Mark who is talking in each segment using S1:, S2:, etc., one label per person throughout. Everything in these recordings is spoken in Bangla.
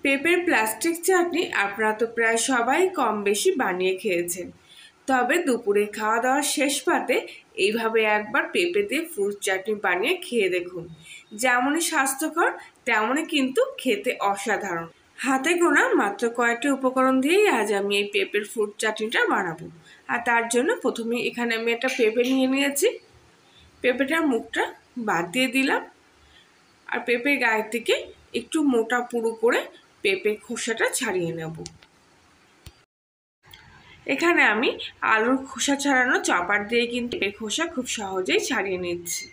S1: পেঁপের প্লাস্টিক চাটনি আপনারা তো প্রায় সবাই কম বেশি বানিয়ে খেয়েছেন, তবে দুপুরে খাওয়া দাওয়ার শেষ পাতে এইভাবে একবার পেঁপে দিয়ে ফ্রুট চাটনি বানিয়ে খেয়ে দেখুন। যেমনই স্বাস্থ্যকর তেমনই কিন্তু খেতে অসাধারণ। হাতে গোনা মাত্র কয়েকটি উপকরণ দিয়েই আজ আমি এই পেঁপের ফ্রুট চাটনিটা বানাবো। আর তার জন্য প্রথমে এখানে আমি একটা পেঁপে নিয়ে নিয়েছি। পেঁপেটার মুখটা বাদ দিয়ে দিলাম, আর পেঁপের গায়ের থেকে একটু মোটা পুরু করে পেঁপের খোসাটা ছাড়িয়ে নেব। এখানে আমি আলুর খোসা ছাড়ানো চপার দিয়ে কিন্তু পেঁপের খোসা খুব সহজেই ছাড়িয়ে নিচ্ছি।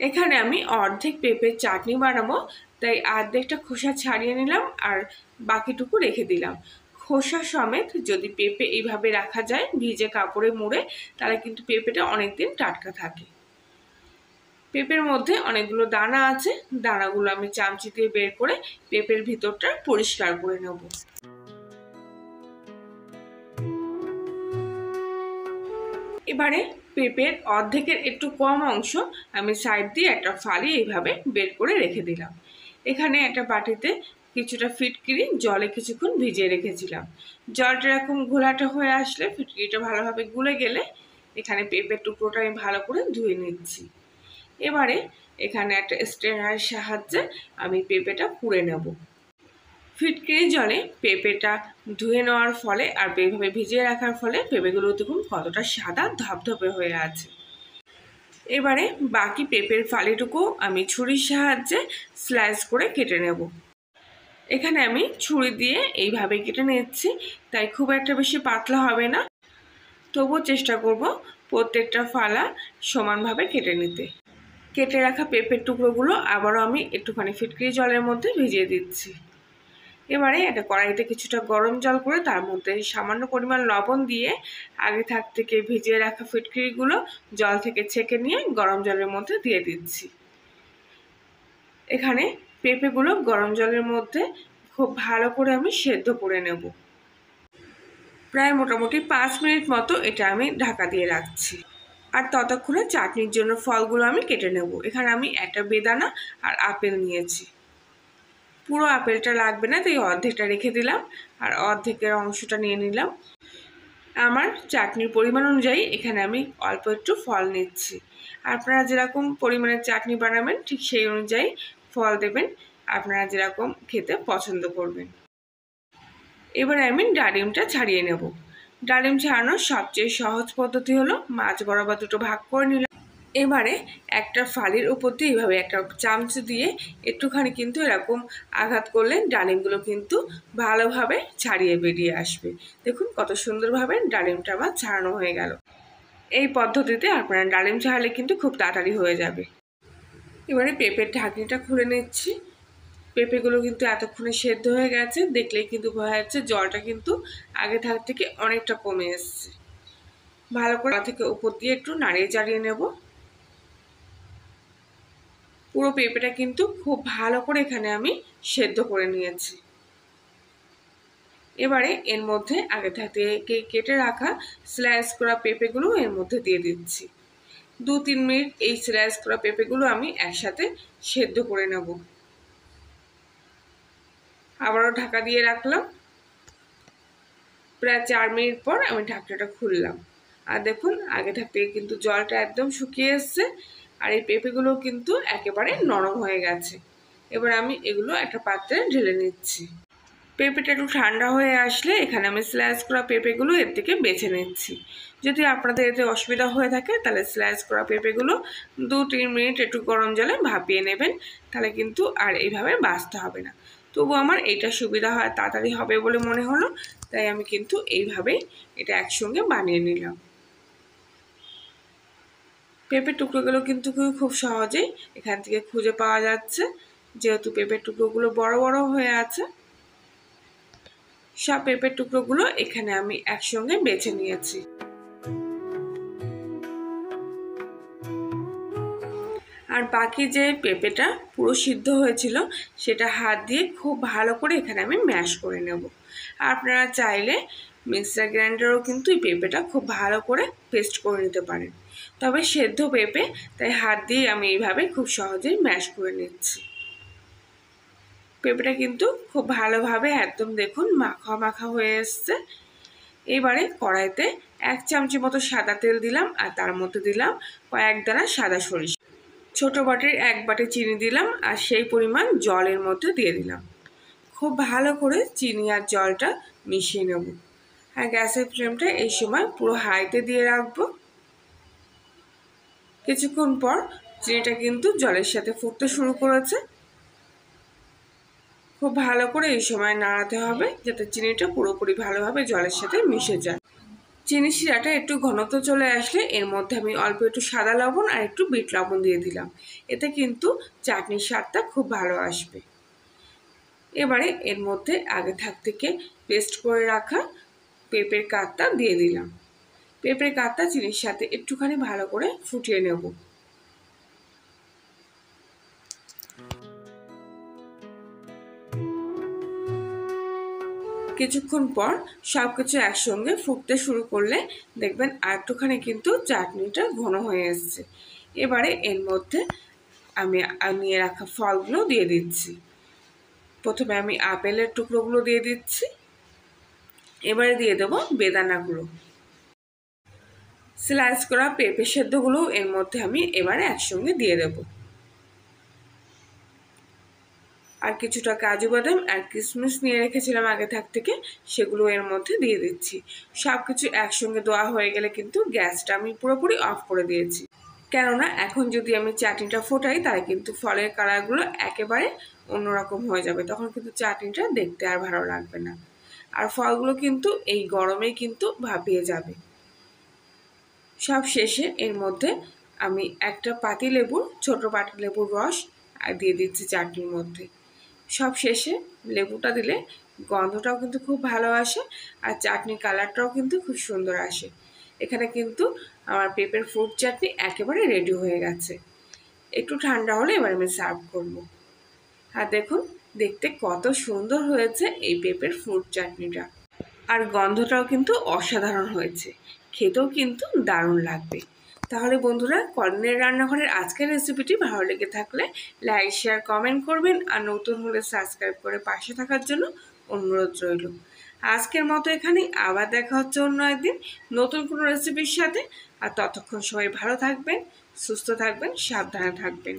S1: এখানে আমি অর্ধেক পেঁপের চাটনি বানাবো, তাই অর্ধেকটা খোসা ছাড়িয়ে নিলাম আর বাকিটুকু রেখে দিলাম। খোসা সমেত যদি পেঁপে এইভাবে রাখা যায় ভিজে কাপড়ে মুড়ে, তাহলে কিন্তু পেঁপেটা অনেকদিন টাটকা থাকে। পেঁপের মধ্যে অনেকগুলো দানা আছে, দানাগুলো আমি চামচি দিয়ে বের করে পেঁপের ভিতরটা পরিষ্কার করে নেব। এবারে পেঁপের অর্ধেকের একটু কম অংশ আমি সাইড দিয়ে একটা ফালি এইভাবে বের করে রেখে দিলাম। এখানে একটা বাটিতে কিছুটা ফিটকিরি জলে কিছুক্ষণ ভিজিয়ে রেখেছিলাম। জলটা এরকম ঘোলাটা হয়ে আসলে, ফিটকিরিটা ভালোভাবে গুলে গেলে এখানে পেঁপের টুকরোটা আমি ভালো করে ধুয়ে নিচ্ছি। এবারে এখানে একটা স্ট্রেনারের সাহায্যে আমি পেঁপেটা পুড়ে নেব। ফিটকিরি জলে পেঁপেটা ধুয়ে নেওয়ার ফলে আর এইভাবে ভিজিয়ে রাখার ফলে পেঁপেগুলো দেখুন কতটা সাদা ধপধপে হয়ে আছে। এবারে বাকি পেঁপের ফালিটুকু আমি ছুরির সাহায্যে স্লাইস করে কেটে নেব। এখানে আমি ছুরি দিয়ে এইভাবে কেটে নিচ্ছি, তাই খুব একটা বেশি পাতলা হবে না, তবুও চেষ্টা করব প্রত্যেকটা ফালা সমানভাবে কেটে নিতে। কেটে রাখা পেঁপের টুকরোগুলো আবারও আমি একটুখানি ফিটকিরি জলের মধ্যে ভিজিয়ে দিচ্ছি। এবারে একটা কড়াইতে কিছুটা গরম জল করে তার মধ্যে সামান্য পরিমাণ লবণ দিয়ে আগে থেকে ভিজিয়ে রাখা ফিটকিরিগুলো জল থেকে ছেঁকে নিয়ে গরম জলের মধ্যে দিয়ে দিচ্ছি। এখানে পেঁপেগুলো গরম জলের মধ্যে খুব ভালো করে আমি সেদ্ধ করে নেব। প্রায় মোটামুটি 5 মিনিট মতো এটা আমি ঢাকা দিয়ে রাখছি। আর ততক্ষণে চাটনির জন্য ফলগুলো আমি কেটে নেব। এখানে আমি একটা বেদানা আর আপেল নিয়েছি। পুরো আপেলটা লাগবে না, তাই অর্ধেকটা রেখে দিলাম আর অর্ধেকের অংশটা নিয়ে নিলাম। আমার চাটনির পরিমাণ অনুযায়ী এখানে আমি অল্প একটু ফল নিচ্ছি। আপনারা যেরকম পরিমাণের চাটনি বানাবেন ঠিক সেই অনুযায়ী ফল দেবেন, আপনারা যেরকম খেতে পছন্দ করবেন। এবারে আমি ডালিমটা ছাড়িয়ে নেব। ডালিম ছাড়ানোর সবচেয়ে সহজ পদ্ধতি হলো মাঝ বরাবর দুটো ভাগ করে নিলাম। এবারে একটা ফালির উপর দিয়ে এইভাবে একটা চামচ দিয়ে একটুখানি কিন্তু এরকম আঘাত করলে ডালিমগুলো কিন্তু ভালোভাবে ছাড়িয়ে বেরিয়ে আসবে। দেখুন কত সুন্দরভাবে ডালিমটা আমার ছাড়ানো হয়ে গেল। এই পদ্ধতিতে আপনারা ডালিম ছাড়ালে কিন্তু খুব তাড়াতাড়ি হয়ে যাবে। এবারে পেঁপের ঢাকনিটা খুলে নিচ্ছি। পেঁপেগুলো কিন্তু এতক্ষণে সেদ্ধ হয়ে গেছে, দেখলেই কিন্তু বোঝা যাচ্ছে জলটা কিন্তু আগে থেকে অনেকটা কমে এসছে। ভালো করে থেকে উপর দিয়ে একটু নাড়িয়ে চাড়িয়ে নেব। পুরো পেঁপেটা কিন্তু খুব ভালো করে এখানে আমি সেদ্ধ করে নিয়েছি। এবারে এর মধ্যে আগে থেকে কেটে রাখা স্লাইস করা পেঁপেগুলো এর মধ্যে দিয়ে দিচ্ছি। 2-3 মিনিট এই স্লাইস করা পেঁপেগুলো আমি একসাথে সেদ্ধ করে নেব। আবারও ঢাকা দিয়ে রাখলাম। প্রায় 4 মিনিট পর আমি ঢাকনাটা খুললাম, আর দেখুন আগে থেকে কিন্তু জলটা একদম শুকিয়ে এসছে আর এই পেঁপেগুলো কিন্তু একেবারে নরম হয়ে গেছে। এবার আমি এগুলো একটা পাত্রে ঢেলে নিচ্ছি। পেঁপেটা একটু ঠান্ডা হয়ে আসলে এখানে আমি স্লাইস করা পেঁপেগুলো এর থেকে বেছে নিচ্ছি। যদি আপনাদের এতে অসুবিধা হয়ে থাকে তাহলে স্লাইস করা পেঁপেগুলো 2-3 মিনিট একটু গরম জলে ভাপিয়ে নেবেন, তাহলে কিন্তু আর এইভাবে বাছতে হবে না। তবু আমার এইটা সুবিধা হয়, তাড়াতাড়ি হবে বলে মনে হলো, তাই আমি কিন্তু এইভাবেই এটা একসঙ্গে বানিয়ে নিলাম। পেঁপের টুকরোগুলো কিন্তু খুব সহজেই এখান থেকে খুঁজে পাওয়া যাচ্ছে, যেহেতু পেঁপের টুকরোগুলো বড় বড় হয়ে আছে। সব পেঁপের টুকরোগুলো এখানে আমি একসঙ্গে বেছে নিয়েছি। আর বাকি যে পেঁপেটা পুরো সিদ্ধ হয়েছিল সেটা হাত দিয়ে খুব ভালো করে এখানে আমি ম্যাশ করে নেব। আপনারা চাইলে মিক্সার গ্রাইন্ডারও কিন্তু এই পেঁপেটা খুব ভালো করে পেস্ট করে নিতে পারেন, তবে সেদ্ধ পেঁপে তাই হাত দিয়ে আমি এইভাবে খুব সহজেই ম্যাশ করে নিচ্ছি। পেঁপেটা কিন্তু খুব ভালোভাবে একদম দেখুন মাখা মাখা হয়ে এসছে। এবারে কড়াইতে 1 চামচি মতো সাদা তেল দিলাম আর তার মধ্যে দিলাম কয়েক দানা সাদা সরিষা। ছোট বাটির 1 বাটি চিনি দিলাম আর সেই পরিমাণ জলের মধ্যে দিয়ে দিলাম। খুব ভালো করে চিনি আর জলটা মিশিয়ে নেব। আর গ্যাসের ফ্লেমটা এই সময় পুরো হাইতে দিয়ে রাখবো। কিছুক্ষণ পর চিনিটা কিন্তু জলের সাথে ফুটতে শুরু করেছে। খুব ভালো করে এই সময় নাড়াতে হবে যাতে চিনিটা পুরোপুরি ভালোভাবে জলের সাথে মিশে যায়। চিনি শিরাটা একটু ঘনত্ব চলে আসলে এর মধ্যে আমি অল্প একটু সাদা লবণ আর একটু বিট লবণ দিয়ে দিলাম। এতে কিন্তু চাটনির স্বাদটা খুব ভালো আসবে। এবারে এর মধ্যে আগে থেকে পেস্ট করে রাখা পেঁপের কাতটা দিয়ে দিলাম। পেঁপের কাতটা চিনির সাথে একটুখানি ভালো করে ফুটিয়ে নেব। কিছুক্ষণ পর সবকিছু একসঙ্গে ফুটতে শুরু করলে দেখবেন আর একটুখানি কিন্তু চাটনিটা ঘন হয়ে এসছে। এবারে এর মধ্যে আমি নিয়ে রাখা ফলগুলো দিয়ে দিচ্ছি। প্রথমে আমি আপেলের টুকরোগুলো দিয়ে দিচ্ছি। এবারে দিয়ে দেবো বেদানাগুলো। স্লাইস করা পেঁপে সেদ্ধগুলো এর মধ্যে আমি এবারে একসঙ্গে দিয়ে দেব। আর কিছুটা কাজু বাদাম আর কিশমিশ নিয়ে রেখেছিলাম আগে থেকে, সেগুলো এর মধ্যে দিয়ে দিচ্ছি। সব কিছু একসঙ্গে দেওয়া হয়ে গেলে কিন্তু গ্যাসটা আমি পুরোপুরি অফ করে দিয়েছি। কেননা এখন যদি আমি চাটনিটা ফোটাই তাহলে কিন্তু ফলের কালারগুলো একেবারে অন্যরকম হয়ে যাবে, তখন কিন্তু চাটনিটা দেখতে আর ভালো লাগবে না। আর ফলগুলো কিন্তু এই গরমেই কিন্তু ভাপিয়ে যাবে। সব শেষে এর মধ্যে আমি একটা ছোট পাতিলেবুর রস আর দিয়ে দিচ্ছি চাটনির মধ্যে। সব শেষে লেবুটা দিলে গন্ধটাও কিন্তু খুব ভালো আসে আর চাটনির কালারটাও কিন্তু খুব সুন্দর আসে। এখানে কিন্তু আমার পেঁপের ফ্রুট চাটনি একেবারে রেডি হয়ে গেছে। একটু ঠান্ডা হলে এবার আমি সার্ভ করব। আর দেখুন দেখতে কত সুন্দর হয়েছে এই পেঁপের ফ্রুট চাটনিটা, আর গন্ধটাও কিন্তু অসাধারণ হয়েছে, খেতেও কিন্তু দারুণ লাগবে। তাহলে বন্ধুরা, কর্ণের রান্নাঘরের আজকের রেসিপিটি ভালো লেগে থাকলে লাইক শেয়ার কমেন্ট করবেন আর নতুন হলে সাবস্ক্রাইব করে পাশে থাকার জন্য অনুরোধ রইল। আজকের মতো এখানেই, আবার দেখা হচ্ছে অন্য একদিন নতুন কোনো রেসিপির সাথে। আর ততক্ষণ সবাই ভালো থাকবেন, সুস্থ থাকবেন, সাবধানে থাকবেন।